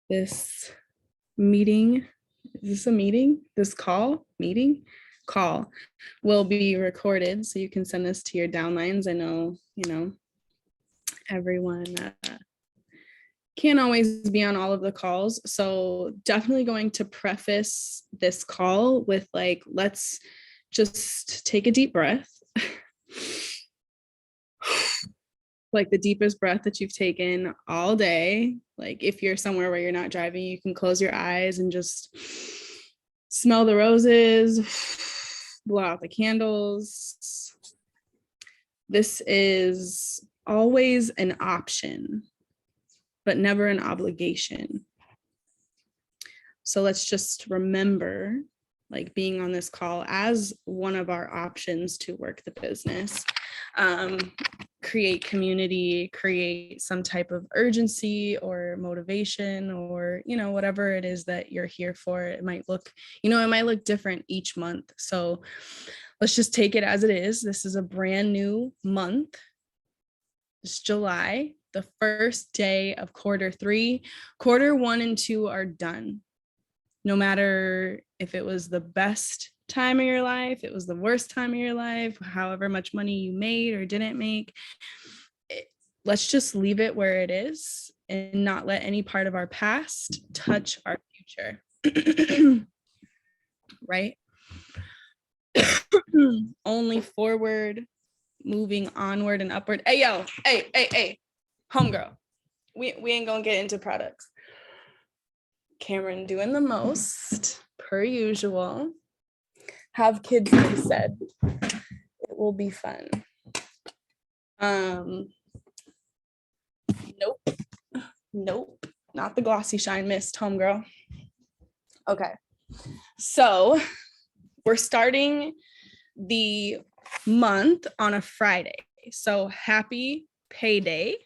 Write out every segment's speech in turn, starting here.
This meeting, is this a meeting? This call will be recorded so you can send this to your downlines. I know, everyone can't always be on all of the calls. So definitely going to preface this call with let's just take a deep breath. Like the deepest breath that you've taken all day. Like if you're somewhere where you're not driving, you can close your eyes and just smell the roses, blow out the candles. This is always an option, but never an obligation. So let's just remember being on this call as one of our options to work the business, create community, create some type of urgency or motivation, or whatever it is that you're here for. It might look different each month. So let's just take it as it is. This is a brand new month. It's July, the first day of quarter 3. Quarter 1 and 2 are done. No matter if it was the best time of your life, it was the worst time of your life, however much money you made or didn't make, let's just leave it where it is and not let any part of our past touch our future. Right? Only forward, moving onward and upward. Hey, yo, hey, homegirl. We ain't gonna get into products. Cameron doing the most, per usual. Have kids, they said. It will be fun. Nope. Not the glossy shine mist, homegirl. Okay. So we're starting the month on a Friday. So happy payday.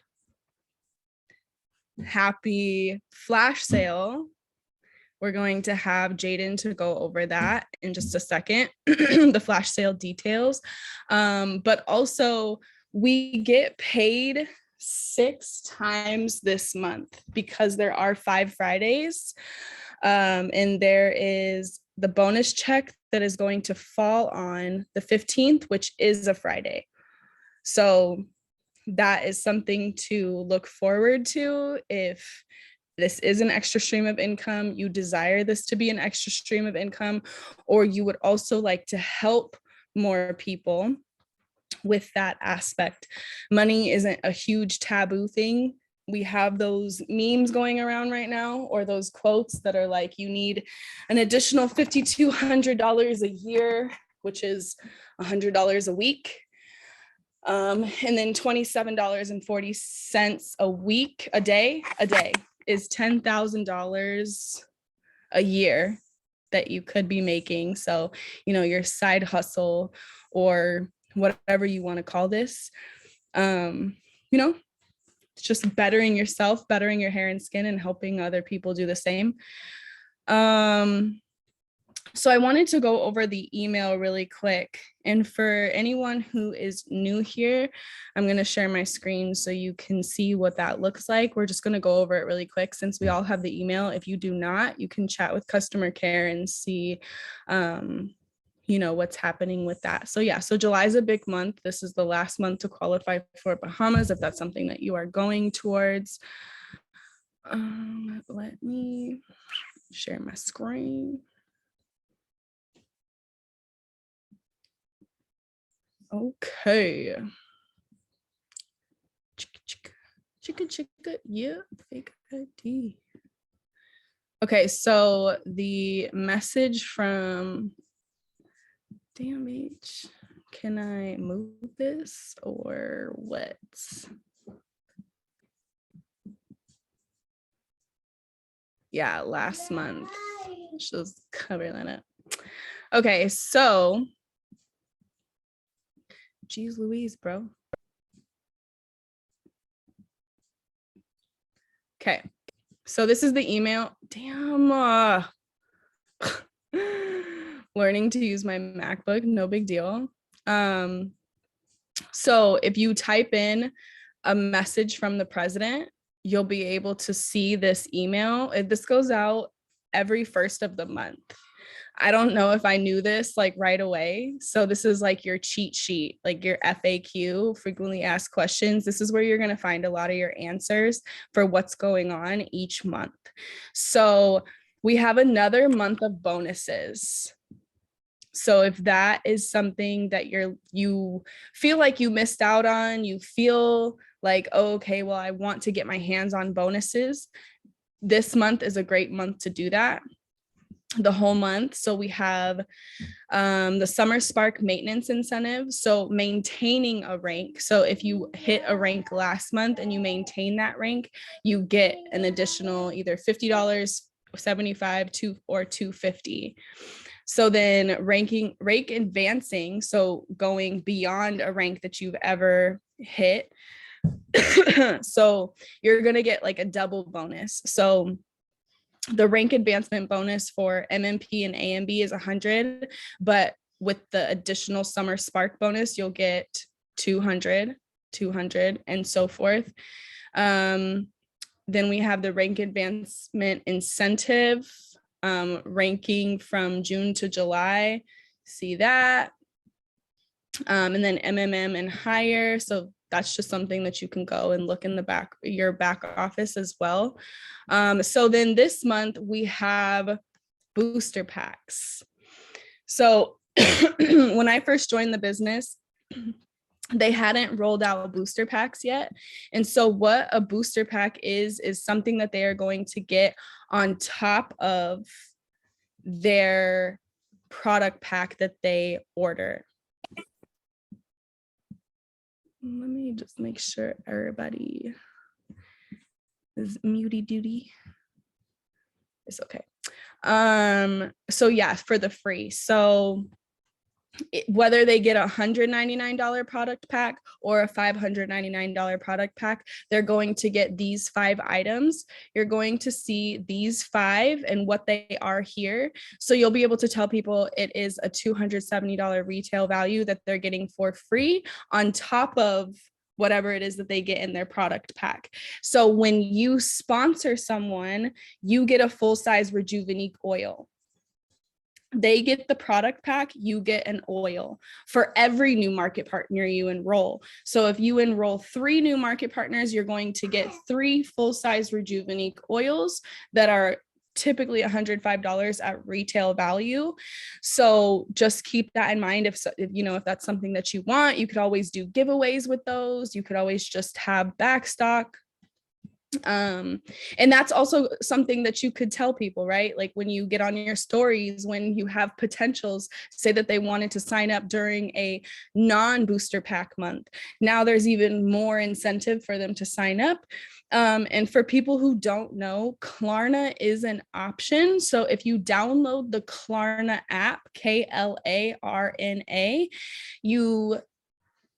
Happy flash sale. We're going to have Jaden to go over that in just a second, the flash sale details. But also, we get paid 6 times this month because there are 5 Fridays. And there is the bonus check that is going to fall on the 15th, which is a Friday. So that is something to look forward to. If this is an extra stream of income, you desire this to be an extra stream of income, or you would also like to help more people with that aspect. Money isn't a huge taboo thing. We have those memes going around right now, or those quotes that are like, you need an additional $5,200 a year, which is $100 a week. And then $27.40 a day is $10,000 a year that you could be making. So, your side hustle or whatever you want to call this, it's just bettering yourself, bettering your hair and skin, and helping other people do the same. So I wanted to go over the email really quick. And for anyone who is new here, I'm going to share my screen so you can see what that looks like. We're just going to go over it really quick since we all have the email. If you do not, you can chat with customer care and see, what's happening with that. So July is a big month. This is the last month to qualify for Bahamas if that's something that you are going towards. Let me share my screen. Okay. Chicka, yeah, fake ID. Okay, so the message from damn H, can I move this or what? Yeah, last month. She's covering that up. Okay, so geez Louise, bro. Okay, so this is the email. Damn. Learning to use my MacBook, no big deal. So if you type in a message from the president, you'll be able to see this email. This goes out every first of the month. I don't know if I knew this like right away. So this is like your cheat sheet, like your FAQ, frequently asked questions. This is where you're going to find a lot of your answers for what's going on each month. So we have another month of bonuses. So if that is something that you feel like you missed out on, you feel like, oh, okay, well, I want to get my hands on bonuses, this month is a great month to do that. The whole month. So we have the Summer Spark maintenance incentive. So maintaining a rank. So if you hit a rank last month and you maintain that rank, you get an additional either $50, $75, or $250. So then rank advancing. So going beyond a rank that you've ever hit. So you're going to get like a double bonus. So the rank advancement bonus for MMP and AMB is 100, but with the additional Summer Spark bonus, you'll get 200, and so forth. Then we have the rank advancement incentive, ranking from June to July. See that. And then MMM and higher. So that's just something that you can go and look in your back office as well. So then this month we have booster packs. So when I first joined the business, they hadn't rolled out booster packs yet. And so what a booster pack is something that they are going to get on top of their product pack that they order. Let me just make sure everybody is muty duty. It's okay. So yeah, for the free. So whether they get a $199 product pack or a $599 product pack, they're going to get these 5 items. You're going to see these 5 and what they are here. So you'll be able to tell people it is a $270 retail value that they're getting for free on top of whatever it is that they get in their product pack. So when you sponsor someone, you get a full-size Rejuvenique oil. They get the product pack, you get an oil for every new market partner you enroll. So if you enroll 3 new market partners, you're going to get 3 full-size Rejuvenique oils that are typically $105 at retail value. So just keep that in mind. If that's something that you want, you could always do giveaways with those. You could always just have backstock. And that's also something that you could tell people, right? Like when you get on your stories, when you have potentials, say that they wanted to sign up during a non-booster pack month. Now there's even more incentive for them to sign up. And for people who don't know, Klarna is an option. So if you download the Klarna app, Klarna, you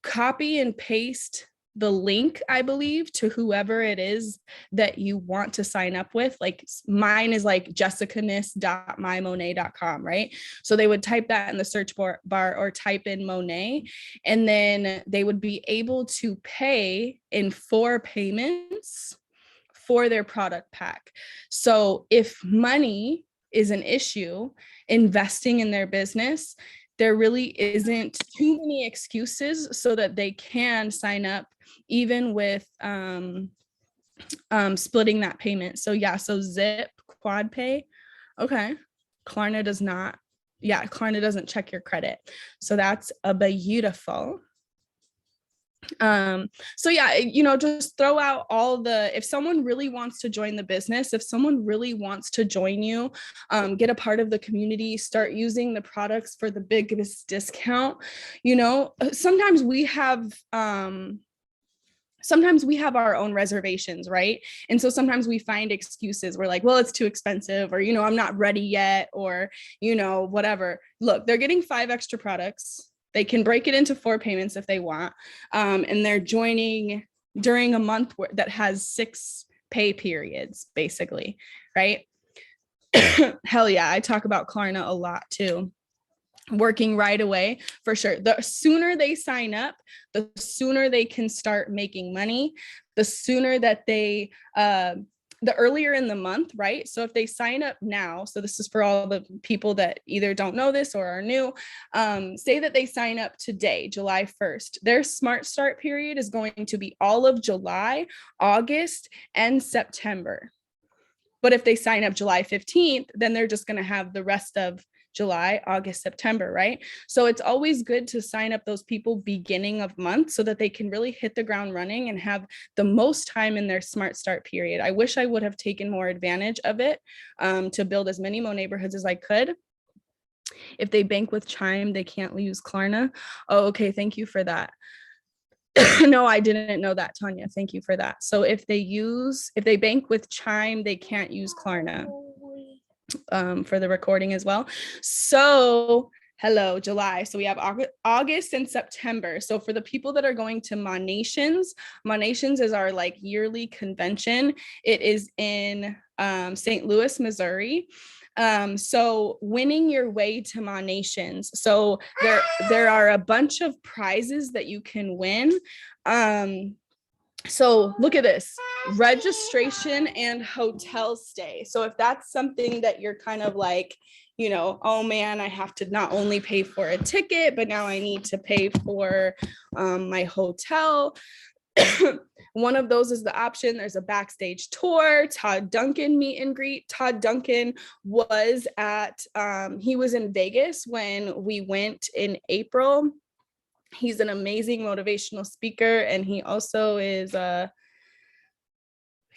copy and paste the link, I believe, to whoever it is that you want to sign up with. Like mine is like jessicanis.mymonet.com, right? So they would type that in the search bar or type in Monet, and then they would be able to pay in 4 payments for their product pack. So if money is an issue, investing in their business, there really isn't too many excuses so that they can sign up even with splitting that payment. So yeah, so Zip, QuadPay. Okay. Klarna doesn't check your credit. So that's a beautiful. So yeah, just throw out if someone really wants to join the business, if someone really wants to join you, get a part of the community, start using the products for the biggest discount. Sometimes we have our own reservations, right? And so sometimes we find excuses. We're like, well, it's too expensive, or, I'm not ready yet, or, whatever. Look, they're getting 5 extra products. They can break it into 4 payments if they want. And they're joining during a month that has 6 pay periods, basically, right? Hell yeah, I talk about Klarna a lot too. working right away for sure. The sooner they sign up, the sooner they can start making money, the sooner that they the earlier in the month, right? So if they sign up now, so this is for all the people that either don't know this or are new, say that they sign up today, July 1st, their Smart Start period is going to be all of July, August, and September. But if they sign up July 15th, then they're just going to have the rest of July, August, September, right? So it's always good to sign up those people beginning of month so that they can really hit the ground running and have the most time in their Smart Start period. I wish I would have taken more advantage of it to build as many Mo neighborhoods as I could. If they bank with Chime, they can't use Klarna. Oh, okay. Thank you for that. No, I didn't know that, Tanya. Thank you for that. So if they bank with Chime, they can't use Klarna for the recording as well. So hello, July. So we have August and September. So for the people that are going to Monations is our like yearly convention. It is in St. Louis, Missouri. So winning your way to Monations. So there are a bunch of prizes that you can win. So look at this, registration and hotel stay. So if that's something that you're kind of like, you know, oh man, I have to not only pay for a ticket, but now I need to pay for my hotel. One of those is the option. There's a backstage tour, Todd Duncan meet and greet. Todd Duncan was he was in Vegas when we went in April. He's an amazing motivational speaker, and he also is I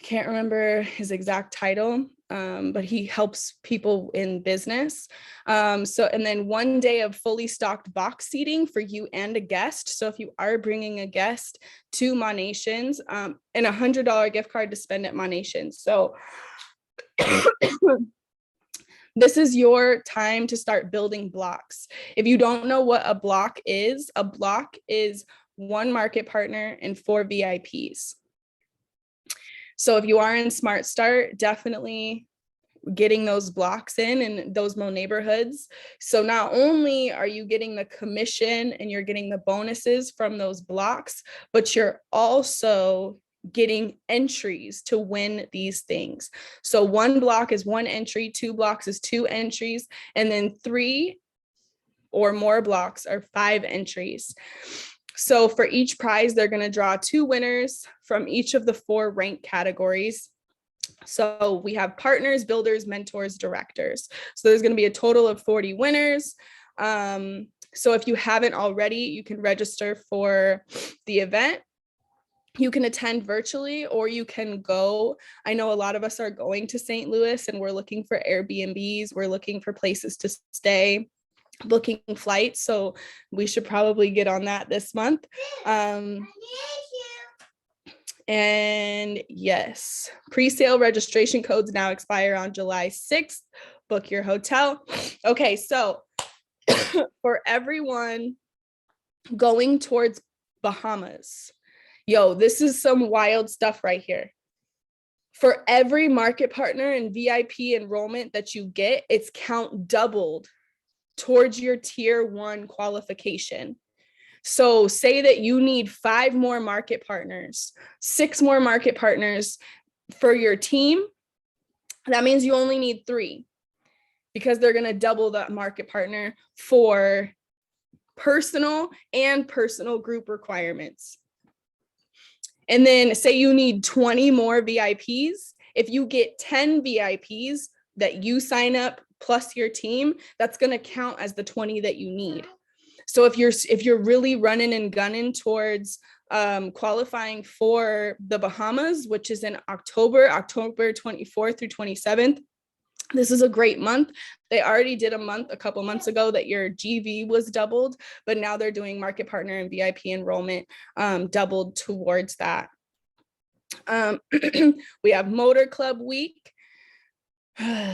can't remember his exact title, but he helps people in business. So, and then 1 day of fully stocked box seating for you and a guest. So if you are bringing a guest to Monations, and $100 gift card to spend at Monations. So this is your time to start building blocks. If you don't know what a block is one market partner and 4 VIPs. So if you are in Smart Start, definitely getting those blocks in those Mo neighborhoods. So not only are you getting the commission and you're getting the bonuses from those blocks, but you're also getting entries to win these things. So 1 block is 1 entry, 2 blocks is 2 entries, and then 3 or more blocks are 5 entries. So for each prize, they're going to draw 2 winners from each of the 4 ranked categories. So we have partners, builders, mentors, directors. So there's going to be a total of 40 winners. So if you haven't already, you can register for the event. You can attend virtually or you can go. I know a lot of us are going to St. Louis and we're looking for Airbnbs. We're looking for places to stay, booking flights. So we should probably get on that this month. And yes, pre-sale registration codes now expire on July 6th. Book your hotel. Okay, so for everyone going towards Bahamas, yo, this is some wild stuff right here. For every market partner and VIP enrollment that you get, it's count doubled towards your tier 1 qualification. So say that you need 5 more market partners, 6 more market partners for your team. That means you only need 3 because they're going to double that market partner for personal and personal group requirements. And then say you need 20 more VIPs. If you get 10 VIPs that you sign up plus your team, that's going to count as the 20 that you need. So if you're really running and gunning towards qualifying for the Bahamas, which is in October 24th through 27th, this is a great month. They already did a month a couple months ago that your GV was doubled, but now they're doing market partner and VIP enrollment doubled towards that. We have Motor Club Week.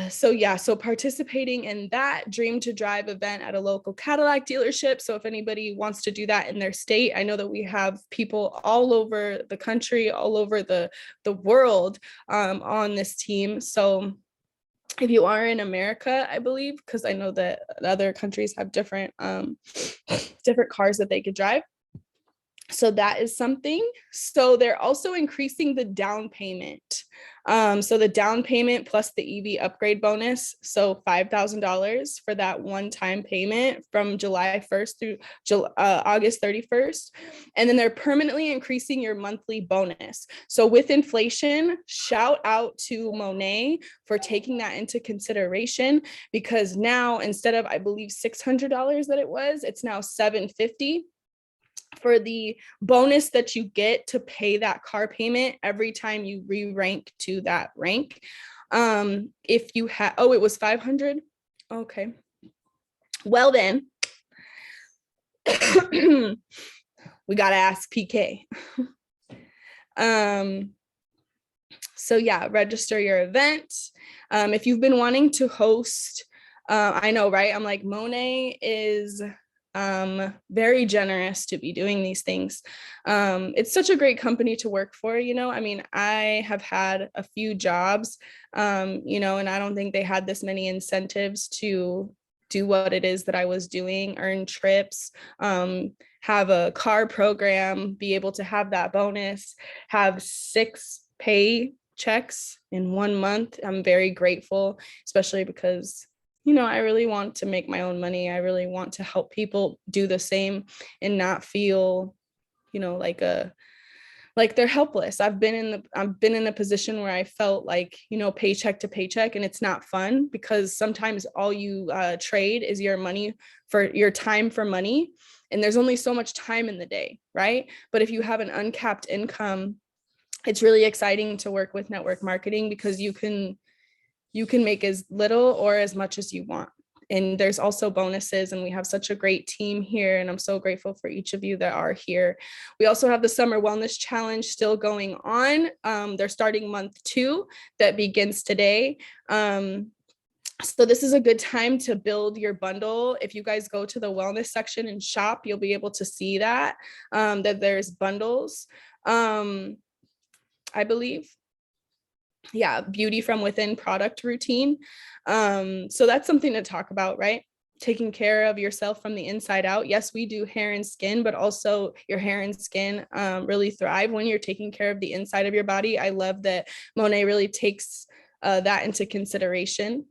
So yeah, so participating in that Dream to Drive event at a local Cadillac dealership. So if anybody wants to do that in their state, I know that we have people all over the country, all over the world on this team. So if you are in America, I believe, because I know that other countries have different different cars that they could drive. So that is something. So they're also increasing the down payment. So the down payment plus the EV upgrade bonus. So $5,000 for that one-time payment from July 1st through August 31st. And then they're permanently increasing your monthly bonus. So with inflation, shout out to Monet for taking that into consideration, because now instead of, I believe, $600 that it was, it's now $750 for the bonus that you get to pay that car payment every time you re-rank to that rank. If you have, oh, it was 500. Okay. Well then, we got to ask PK. So yeah, register your event. If you've been wanting to host, I know, right? I'm like, Monet is very generous to be doing these things. It's such a great company to work for, you know. I mean, I have had a few jobs, you know, and I don't think they had this many incentives to do what it is that I was doing, earn trips, have a car program, be able to have that bonus, have 6 pay checks in 1 month. I'm very grateful, especially because, you know, I really want to make my own money. I really want to help people do the same and not feel, you know, like they're helpless. I've been in a position where I felt like, you know, paycheck to paycheck, and it's not fun, because sometimes all you trade is your money for your time for money. And there's only so much time in the day, right? But if you have an uncapped income, it's really exciting to work with network marketing, because you can make as little or as much as you want. And there's also bonuses, and we have such a great team here, and I'm so grateful for each of you that are here. We also have the Summer Wellness Challenge still going on. They're starting month 2 that begins today. So this is a good time to build your bundle. If you guys go to the wellness section and shop, you'll be able to see that there's bundles, I believe. Yeah, beauty from within product routine. So that's something to talk about, right? Taking care of yourself from the inside out. Yes, we do hair and skin, but also your hair and skin really thrive when you're taking care of the inside of your body. I love that Monet really takes that into consideration.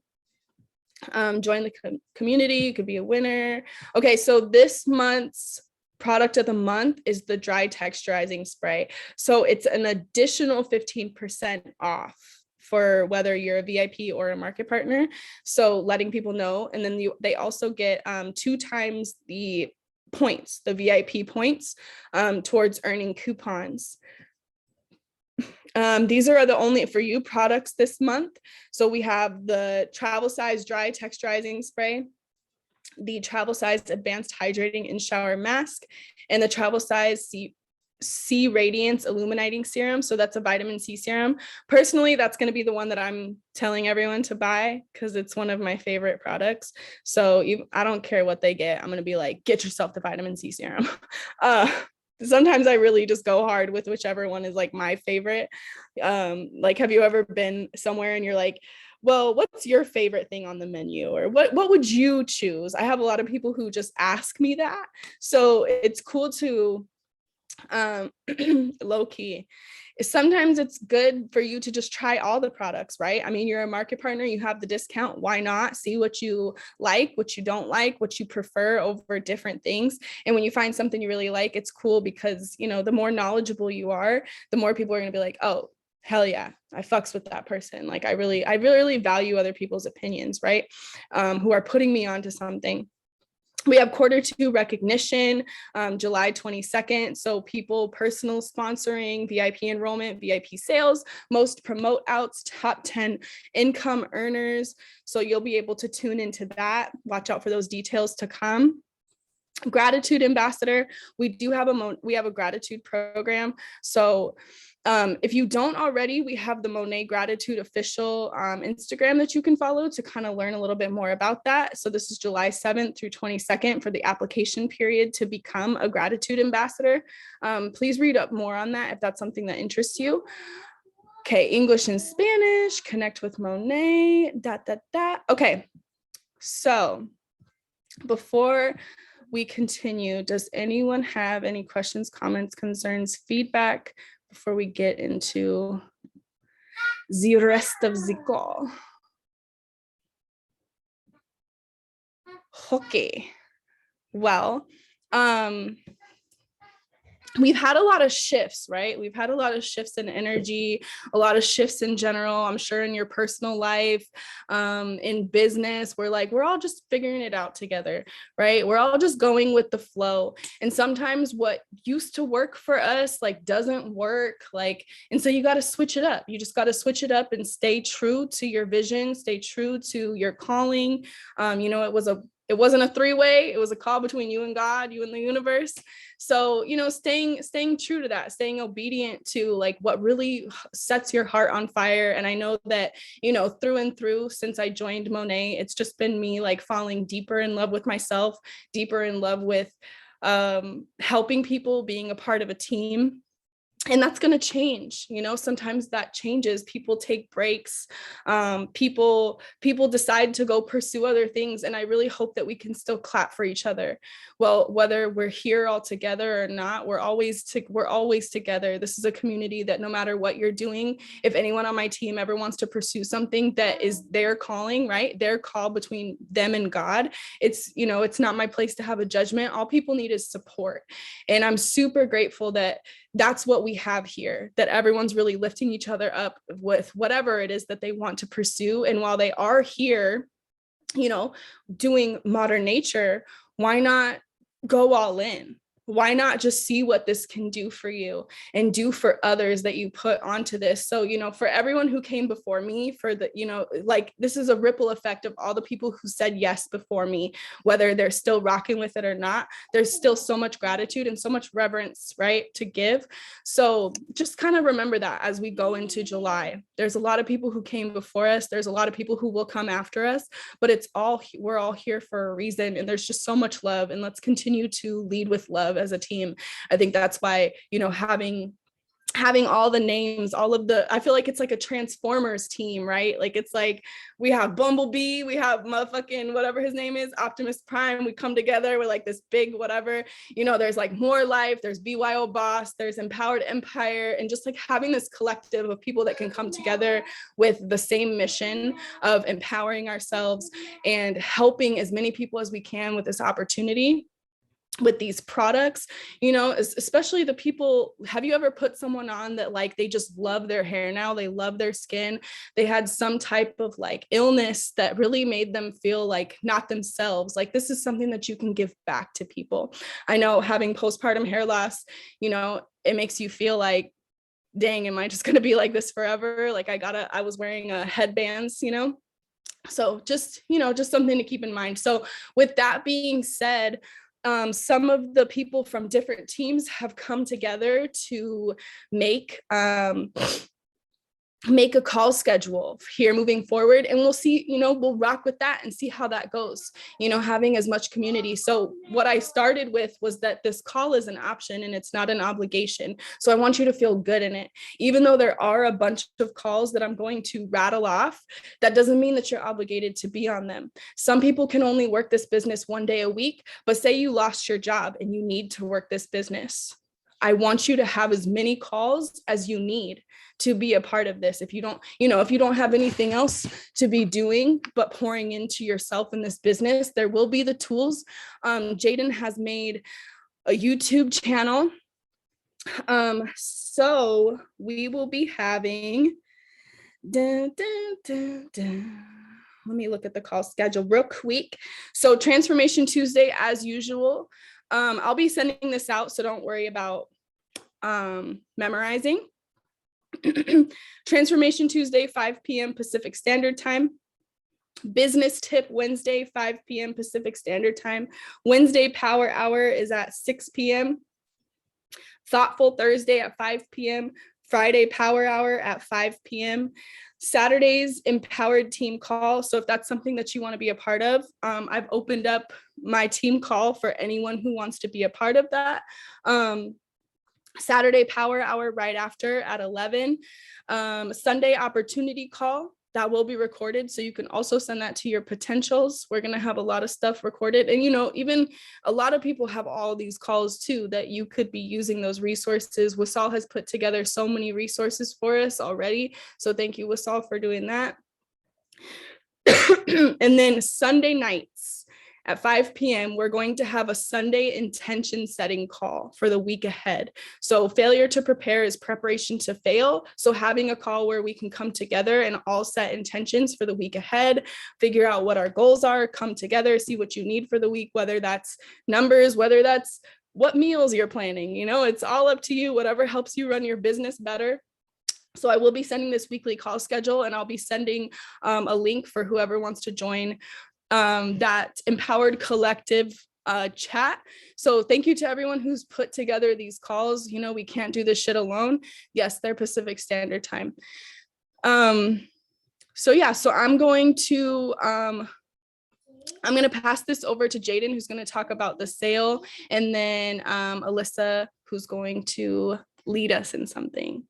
Join the community. You could be a winner. Okay, so this month's product of the month is the dry texturizing spray. So it's an additional 15% off for whether you're a VIP or a market partner. So letting people know. And then they also get 2 times the points, the VIP points, towards earning coupons. These are the only for you products this month. So we have the travel size dry texturizing spray, the travel size advanced hydrating in shower mask, and the travel size C Radiance illuminating serum. So that's a vitamin C serum. Personally, that's going to be the one that I'm telling everyone to buy, because it's one of my favorite products. So I don't care what they get. I'm going to be like, get yourself the vitamin C serum. Sometimes I really just go hard with whichever one is like my favorite. Like, have you ever been somewhere and you're like, well, what's your favorite thing on the menu? Or what would you choose? I have a lot of people who just ask me that. So it's cool to low key. Sometimes it's good for you to just try all the products, right? I mean, you're a market partner, you have the discount. Why not see what you like, what you don't like, what you prefer over different things? And when you find something you really like, it's cool, because, you know, the more knowledgeable you are, the more people are going to be like, oh, hell yeah, I fucks with that person. Like, I really value other people's opinions, right? Who are putting me onto something. We have Q2 recognition, July 22nd. So people personal sponsoring, VIP enrollment, VIP sales, most promote outs, top 10 income earners. So you'll be able to tune into that. Watch out for those details to come. Gratitude ambassador. We do have a gratitude program. So if you don't already, we have the Monet Gratitude official Instagram that you can follow to kind of learn a little bit more about that. So this is July 7th through 22nd for the application period to become a gratitude ambassador. Please read up more on that if that's something that interests you. Okay, English and Spanish, connect with Monet, Okay, so before we continue, does anyone have any questions, comments, concerns, feedback before we get into the rest of the call? Okay, well, we've had a lot of shifts, right? We've had a lot of shifts in energy, a lot of shifts in general. I'm sure in your personal life, in business, we're all just figuring it out together, right? We're all just going with the flow. And sometimes what used to work for us, like, doesn't work. Like, and so you got to switch it up. You just got to switch it up and stay true to your vision, stay true to your calling. It wasn't a three-way, it was a call between you and God, you and the universe. So, staying true to that, staying obedient to like what really sets your heart on fire. And I know that, through and through, since I joined Monet, it's just been me like falling deeper in love with myself, deeper in love with helping people, being a part of a team. And that's going to change. Sometimes that changes. People take breaks. People decide to go pursue other things. And I really hope that we can still clap for each other. Well, whether we're here all together or not, we're always together. This is a community that no matter what you're doing, if anyone on my team ever wants to pursue something that is their calling, right? Their call between them and God, it's not my place to have a judgment. All people need is support. And I'm super grateful that that's what we have here, that everyone's really lifting each other up with whatever it is that they want to pursue. And while they are here, doing modern nature, why not go all in? Why not just see what this can do for you and do for others that you put onto this? So, for everyone who came before me, for the, this is a ripple effect of all the people who said yes before me, whether they're still rocking with it or not. There's still so much gratitude and so much reverence, right, to give. So just kind of remember that as we go into July. There's a lot of people who came before us. There's a lot of people who will come after us, but we're all here for a reason. And there's just so much love. And let's continue to lead with love as a team. I think that's why, having all the names, I feel like it's like a Transformers team, right? Like, it's like we have Bumblebee, we have motherfucking whatever his name is, Optimus Prime. We come together, we're like this big whatever, there's like More Life, there's BYO Boss, there's Empowered Empire, and just like having this collective of people that can come together with the same mission of empowering ourselves and helping as many people as we can with this opportunity, with these products, especially the people. Have you ever put someone on that like they just love their hair now, they love their skin, they had some type of like illness that really made them feel like not themselves? Like, this is something that you can give back to people. I know having postpartum hair loss, it makes you feel like, dang, am I just going to be like this forever? Like, I was wearing headbands, so just something to keep in mind. So with that being said, some of the people from different teams have come together to make a call schedule here moving forward, and we'll see, we'll rock with that and see how that goes, having as much community. So what I started with was that this call is an option and it's not an obligation. So I want you to feel good in it. Even though there are a bunch of calls that I'm going to rattle off, that doesn't mean that you're obligated to be on them. Some people can only work this business one day a week, but say you lost your job and you need to work this business. I want you to have as many calls as you need to be a part of this. If you don't have anything else to be doing but pouring into yourself in this business, there will be the tools. Jaden has made a YouTube channel. So we will be having, let me look at the call schedule real quick. So Transformation Tuesday, as usual. I'll be sending this out, so don't worry about memorizing. Transformation Tuesday, 5 p.m. Pacific Standard Time. Business Tip Wednesday, 5 p.m. Pacific Standard Time. Wednesday Power Hour is at 6 p.m. Thoughtful Thursday at 5 p.m. Friday Power Hour at 5 p.m. Saturday's Empowered Team Call. So if that's something that you want to be a part of, I've opened up my team call for anyone who wants to be a part of that. Saturday power hour right after at 11. Sunday opportunity call that will be recorded. So you can also send that to your potentials. We're going to have a lot of stuff recorded. And, even a lot of people have all these calls too, that you could be using those resources. Wasal has put together so many resources for us already. So thank you, Wasal, for doing that. And then Sunday nights at 5 p.m., we're going to have a Sunday intention setting call for the week ahead. So failure to prepare is preparation to fail. So having a call where we can come together and all set intentions for the week ahead, figure out what our goals are, come together, see what you need for the week, whether that's numbers, whether that's what meals you're planning. It's all up to you, whatever helps you run your business better. So I will be sending this weekly call schedule, and I'll be sending a link for whoever wants to join that Empowered Collective chat. So thank you to everyone who's put together these calls. We can't do this shit alone. Yes, they're Pacific Standard Time. So I'm going to pass this over to Jaden, who's going to talk about the sale, and then Alyssa, who's going to lead us in something.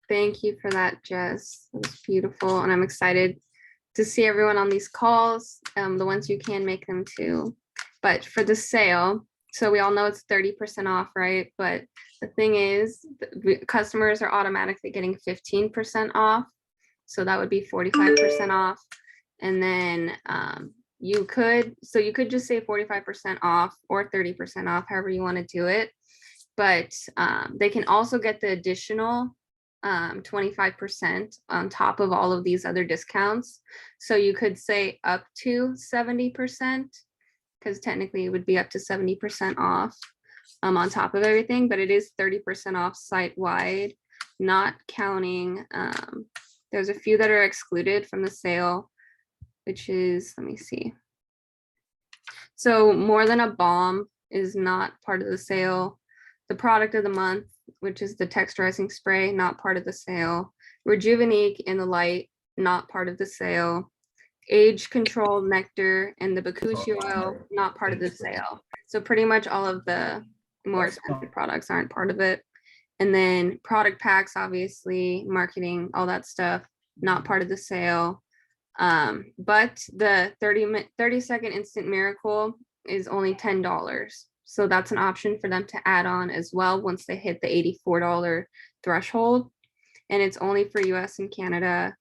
Thank you for that, Jess. It was beautiful. And I'm excited to see everyone on these calls, the ones you can make them too. But for the sale, so we all know it's 30% off, right? But the thing is, customers are automatically getting 15% off. So that would be 45% off. And then you could just say 45% off or 30% off, however you want to do it. But they can also get the additional 25% on top of all of these other discounts. So you could say up to 70%, because technically it would be up to 70% off on top of everything, but it is 30% off site wide, not counting. There's a few that are excluded from the sale, which is, let me see. So More Than a Balm is not part of the sale. The product of the month, which is the texturizing spray, not part of the sale. Rejuvenique in the light, not part of the sale. Age control nectar and the Bakushi oil, not part of the sale. So pretty much all of the more expensive products aren't part of it. And then product packs, obviously, marketing, all that stuff, not part of the sale. But the 30-second instant miracle is only $10. So that's an option for them to add on as well once they hit the $84 threshold. And it's only for US and Canada.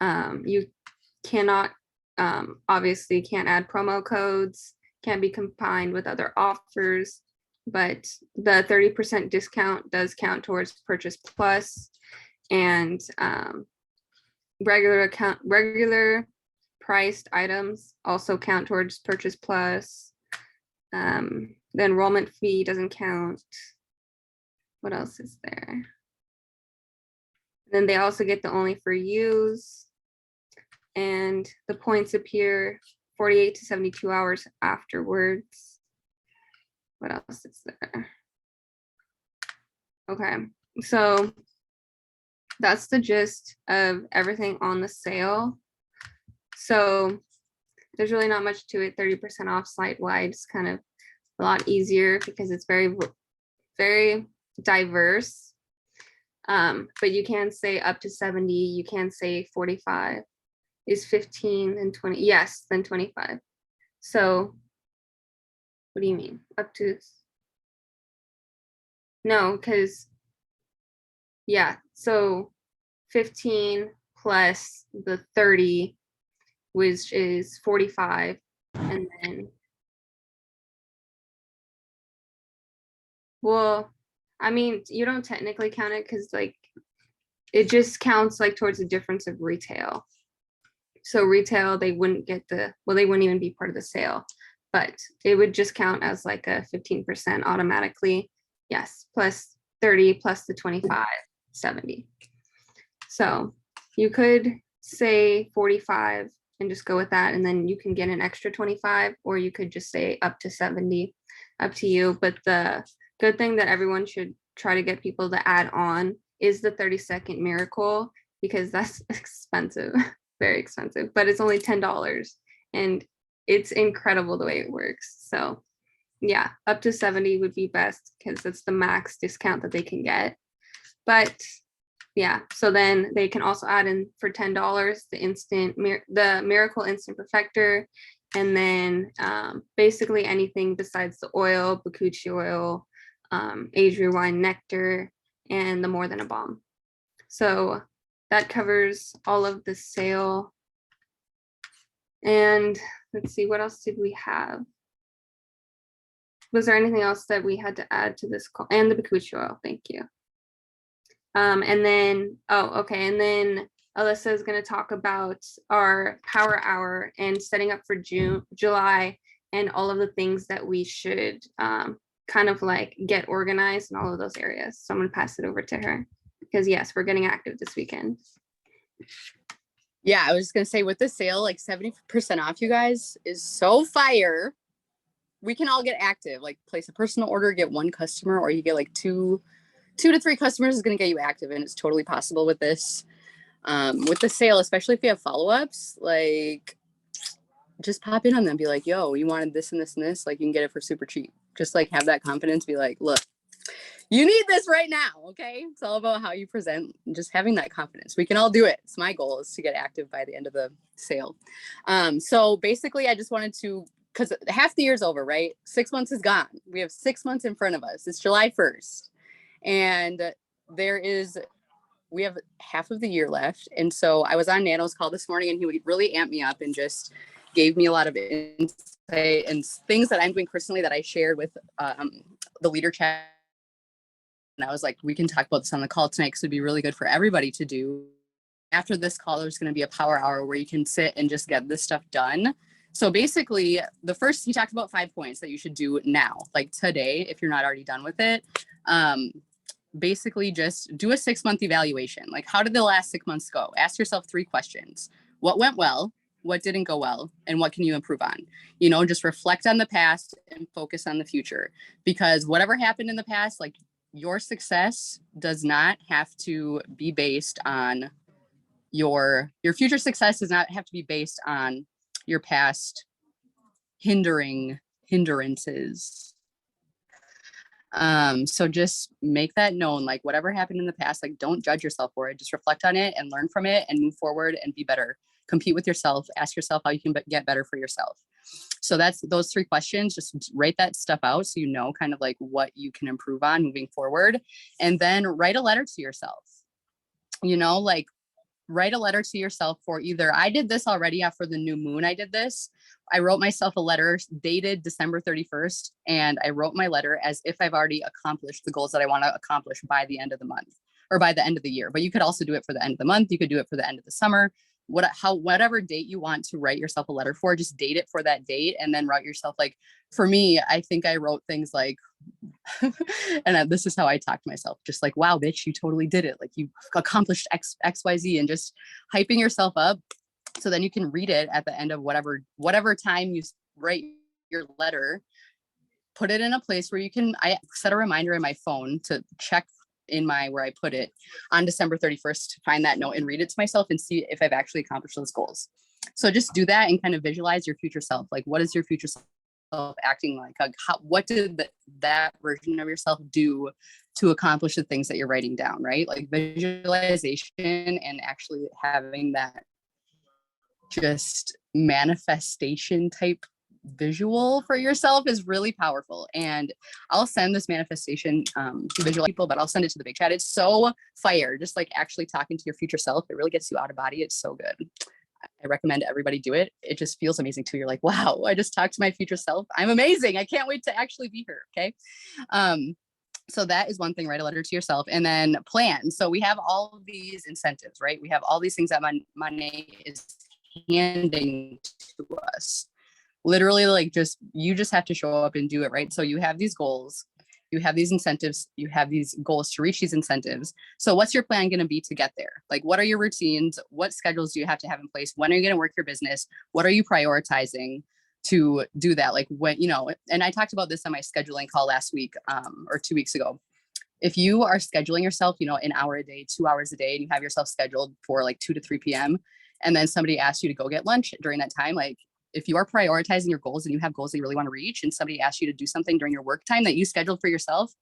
You cannot, obviously can't add promo codes, can't be combined with other offers, but the 30% discount does count towards Purchase Plus, and regular priced items also count towards Purchase Plus. The enrollment fee doesn't count. What else is there? Then they also get the only for use, and the points appear 48 to 72 hours afterwards. What else is there? Okay, so that's the gist of everything on the sale. So there's really not much to it. 30% off site wide is kind of a lot easier because it's very, very diverse. But you can say up to 70, you can say 45 is 15 and 20. Yes, then 25. So what do you mean? Up to? No, because yeah, so 15 plus the 30, which is 45, and then, well, I mean, you don't technically count it because like it just counts like towards the difference of retail. So retail, they wouldn't get they wouldn't even be part of the sale, but it would just count as like a 15% automatically. Yes, plus 30 plus the 25, 70. So you could say 45 and just go with that, and then you can get an extra 25, or you could just say up to 70, up to you. But the good thing that everyone should try to get people to add on is the 30-second miracle, because that's expensive, very expensive, but it's only $10, and it's incredible the way it works. So yeah, up to 70 would be best because that's the max discount that they can get. But yeah, so then they can also add in for $10 the Miracle Instant Perfector, and then basically anything besides the oil, Bakuchi oil, Adria wine nectar, and the More Than a Balm. So that covers all of the sale. And let's see, what else did we have? Was there anything else that we had to add to this call? And the Bakuchi oil, thank you. And then, oh, okay. And then Alyssa is going to talk about our power hour and setting up for July, and all of the things that we should kind of like get organized in all of those areas. So I'm going to pass it over to her because yes, we're getting active this weekend. Yeah, I was just going to say, with the sale, like 70% off, you guys, is so fire. We can all get active, like place a personal order, get one customer, or you get like two to three customers is going to get you active. And it's totally possible with this, with the sale, especially if you have follow-ups, like just pop in on them, be like, yo, you wanted this and this and this, like you can get it for super cheap. Just like have that confidence, be like, look, you need this right now. Okay. It's all about how you present and just having that confidence. We can all do it. It's my goal is to get active by the end of the sale. So basically I just wanted to, because half the year's over, right? 6 months is gone. We have 6 months in front of us. It's July 1st. And we have half of the year left. And so I was on Nano's call this morning, and he really amped me up and just gave me a lot of insight and things that I'm doing personally that I shared with the leader chat. And I was like, we can talk about this on the call tonight because it'd be really good for everybody to do. After this call, there's going to be a power hour where you can sit and just get this stuff done. So basically, he talked about 5 points that you should do now, like today, if you're not already done with it. Basically just do a 6-month evaluation. Like, how did the last 6 months go? Ask yourself 3 questions. What went well? What didn't go well? And what can you improve on? You know, just reflect on the past and focus on the future, because whatever happened in the past, like your success does not have to be based on your future success does not have to be based on your past hindrances. So just make that known, like whatever happened in the past, like don't judge yourself for it. Just reflect on it and learn from it and move forward and be better. Compete with yourself. Ask yourself how you can get better for yourself. So that's those 3 questions. Just write that stuff out so you know kind of like what you can improve on moving forward. And then write a letter to yourself. You know, like write a letter to yourself for either, I did this already after the new moon. I did this. I wrote myself a letter dated December 31st. And I wrote my letter as if I've already accomplished the goals that I want to accomplish by the end of the month or by the end of the year. But you could also do it for the end of the month. You could do it for the end of the summer. Whatever date you want to write yourself a letter for, just date it for that date and then write yourself. Like for me, I think I wrote things like, and this is how I talk to myself, just like, wow, bitch, you totally did it. Like you accomplished XYZ, and just hyping yourself up. So then you can read it at the end of whatever time you write your letter, put it in a place where I set a reminder in my phone to check in where I put it on December 31st to find that note and read it to myself and see if I've actually accomplished those goals. So just do that and kind of visualize your future self. Like, what is your future self acting like? What did that version of yourself do to accomplish the things that you're writing down, right? Like visualization and actually having that just manifestation type visual for yourself is really powerful. And I'll send this manifestation visual people, but I'll send it to the big chat. It's so fire, just like actually talking to your future self. It really gets you out of body. It's so good. I recommend everybody do it. It just feels amazing too. You're like, wow, I just talked to my future self. I'm amazing. I can't wait to actually be her. Okay. So that is one thing, write a letter to yourself and then plan. So we have all of these incentives, right? We have all these things that money is handing to us. Literally, like you just have to show up and do it, right? So you have these goals, you have these incentives, you have these goals to reach these incentives. So what's your plan going to be to get there? Like, what are your routines? What schedules do you have to have in place? When are you going to work your business? What are you prioritizing to do that? Like when, and I talked about this on my scheduling call last week or 2 weeks ago. If you are scheduling yourself, an hour a day, 2 hours a day, and you have yourself scheduled for like 2 to 3 p.m. and then somebody asks you to go get lunch during that time, like if you are prioritizing your goals and you have goals that you really want to reach, and somebody asks you to do something during your work time that you scheduled for yourself,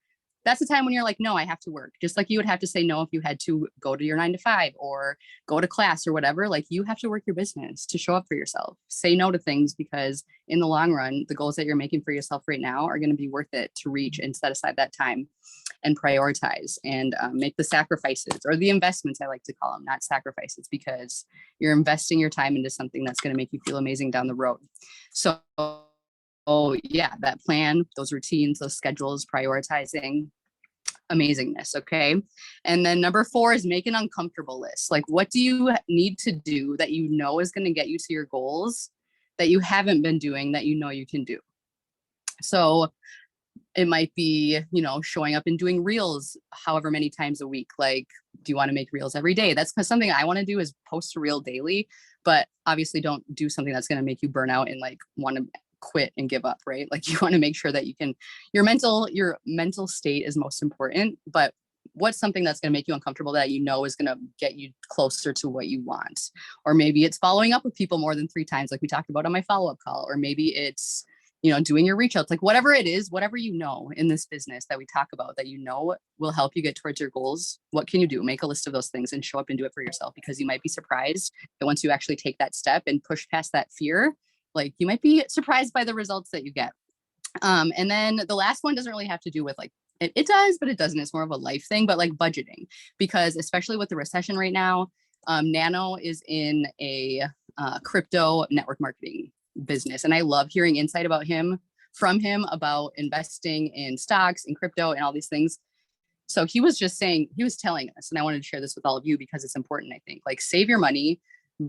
that's the time when you're like, no, I have to work. Just like you would have to say no if you had to go to your 9 to 5 or go to class or whatever. Like, you have to work your business to show up for yourself. Say no to things, because in the long run, the goals that you're making for yourself right now are going to be worth it to reach, and set aside that time and prioritize and make the sacrifices, or the investments, I like to call them, not sacrifices, because you're investing your time into something that's going to make you feel amazing down the road. So, yeah, that plan, those routines, those schedules, prioritizing, amazingness. Okay. And then number 4 is make an uncomfortable list. Like, what do you need to do that you know is going to get you to your goals that you haven't been doing that you know you can do? So it might be, showing up and doing reels however many times a week. Like, do you want to make reels every day? That's something I want to do, is post a reel daily, but obviously don't do something that's going to make you burn out and like want to quit and give up, right? Like, you want to make sure that you can, your mental state is most important, but what's something that's going to make you uncomfortable that is going to get you closer to what you want? Or maybe it's following up with people more than 3 times, like we talked about on my follow-up call, or maybe it's doing your reach outs, like whatever it is, whatever in this business that we talk about that will help you get towards your goals. What can you do? Make a list of those things and show up and do it for yourself, because you might be surprised that once you actually take that step and push past that fear, like, you might be surprised by the results that you get. And then the last one doesn't really have to do with like, it does, but it doesn't. It's more of a life thing, but like budgeting, because especially with the recession right now, Nano is in a crypto network marketing business. And I love hearing insight from him about investing in stocks and crypto and all these things. So he was telling us, and I wanted to share this with all of you because it's important, I think, like, save your money,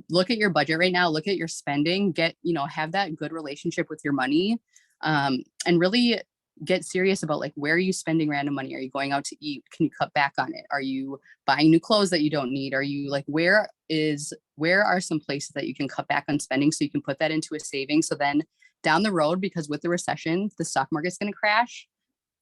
look at your budget right now, look at your spending, have that good relationship with your money, and really get serious about like, where are you spending random money? Are you going out to eat? Can you cut back on it? Are you buying new clothes that you don't need? Are you like, where are some places that you can cut back on spending so you can put that into a savings? So then down the road, because with the recession, the stock market's going to crash,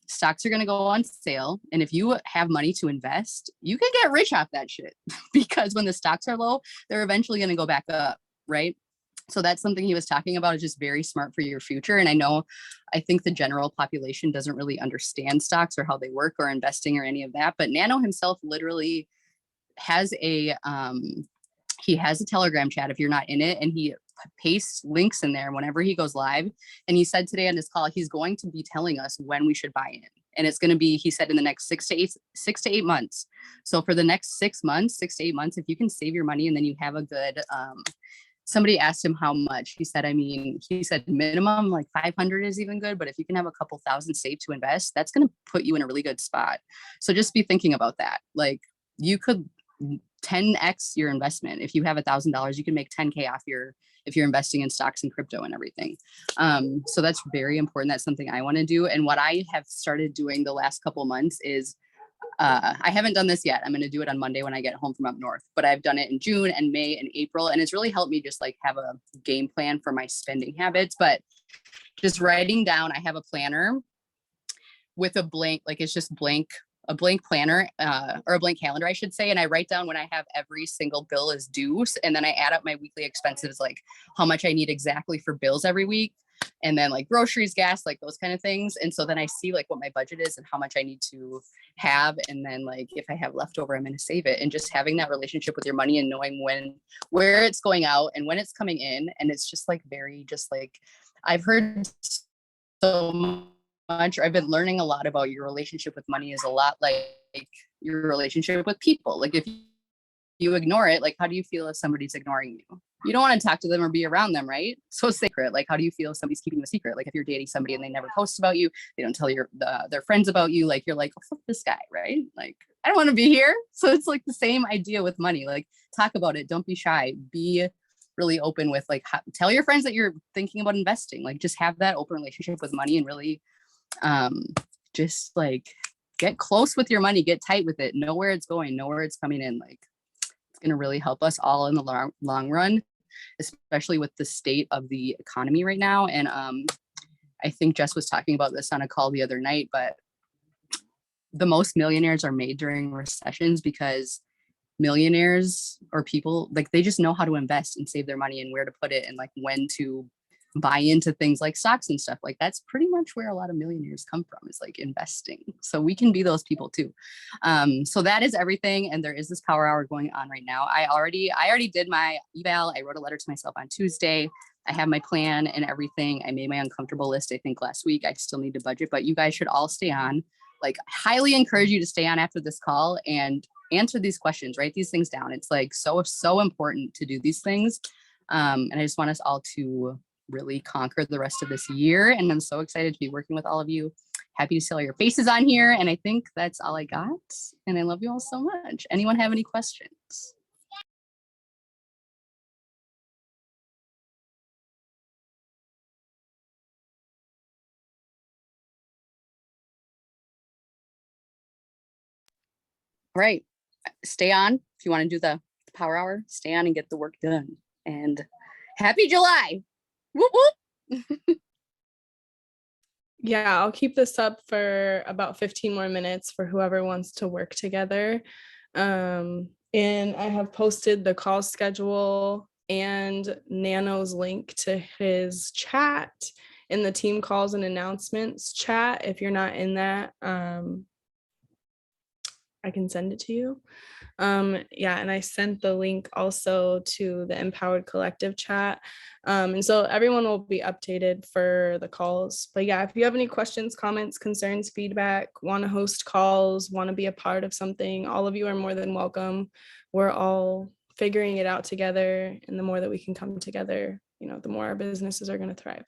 stocks are going to go on sale. And if you have money to invest, you can get rich off that shit because when the stocks are low, they're eventually going to go back up. Right. So that's something he was talking about, is just very smart for your future. And I think the general population doesn't really understand stocks or how they work or investing or any of that. But Nano himself literally has he has a Telegram chat if you're not in it, and he pastes links in there whenever he goes live. And he said today on this call, he's going to be telling us when we should buy in. And it's going to be, he said, in the next 6 to 8 months. So for the next 6 to 8 months, if you can save your money and then you have a good, somebody asked him how much. He said minimum like 500 is even good, but if you can have a couple thousand saved to invest, that's going to put you in a really good spot. So just be thinking about that. Like, you could 10x your investment. If you have $1,000, you can make 10K off if you're investing in stocks and crypto and everything. So that's very important. That's something I want to do. And what I have started doing the last couple months is, I haven't done this yet. I'm going to do it on Monday when I get home from up north, but I've done it in June and May and April. And it's really helped me just like have a game plan for my spending habits, but just writing down, I have a planner with a blank, like it's just a blank planner, or a blank calendar, I should say. And I write down when I have every single bill is due. And then I add up my weekly expenses, like how much I need exactly for bills every week. And then like groceries, gas, like those kind of things. And so then I see like what my budget is and how much I need to have. And then like, if I have leftover, I'm going to save it. And just having that relationship with your money and knowing where it's going out and when it's coming in. And it's just like I've heard so much, or I've been learning a lot about your relationship with money is a lot like your relationship with people. Like, if you ignore it, like, how do you feel if somebody's ignoring you? You don't want to talk to them or be around them, right? So sacred. Like, how do you feel if somebody's keeping you a secret? Like, if you're dating somebody and they never post about you, they don't tell their friends about you, like, you're like, oh, fuck this guy, right? Like, I don't want to be here. So it's like the same idea with money. Like, talk about it. Don't be shy. Be really open with like, tell your friends that you're thinking about investing. Like, just have that open relationship with money and really just like get close with your money, get tight with it, know where it's going, know where it's coming in. Like, it's going to really help us all in the long run, especially with the state of the economy right now. And I think Jess was talking about this on a call the other night, but the most millionaires are made during recessions because millionaires or people, like, they just know how to invest and save their money and where to put it and like when to buy into things like stocks and stuff. Like that's pretty much where a lot of millionaires come from, is like investing. So we can be those people too. So that is everything. And there is this power hour going on right now. I already did my eval. I wrote a letter to myself on Tuesday. I have my plan and everything. I made my uncomfortable list, I think last week. I still need to budget, but you guys should all stay on. Like, highly encourage you to stay on after this call and answer these questions, write these things down. It's like so important to do these things. And I just want us all to really conquer the rest of this year. And I'm so excited to be working with all of you. Happy to see all your faces on here. And I think that's all I got. And I love you all so much. Anyone have any questions? All right, stay on. If you want to do the power hour, stay on and get the work done. And happy July. Whoop, whoop. Yeah, I'll keep this up for about 15 more minutes for whoever wants to work together. And I have posted the call schedule and Nano's link to his chat in the team calls and announcements chat. If you're not in that, I can send it to you. Yeah, and I sent the link also to the Empowered Collective chat. And so everyone will be updated for the calls. But yeah, if you have any questions, comments, concerns, feedback, want to host calls, want to be a part of something, all of you are more than welcome. We're all figuring it out together. And the more that we can come together, the more our businesses are going to thrive.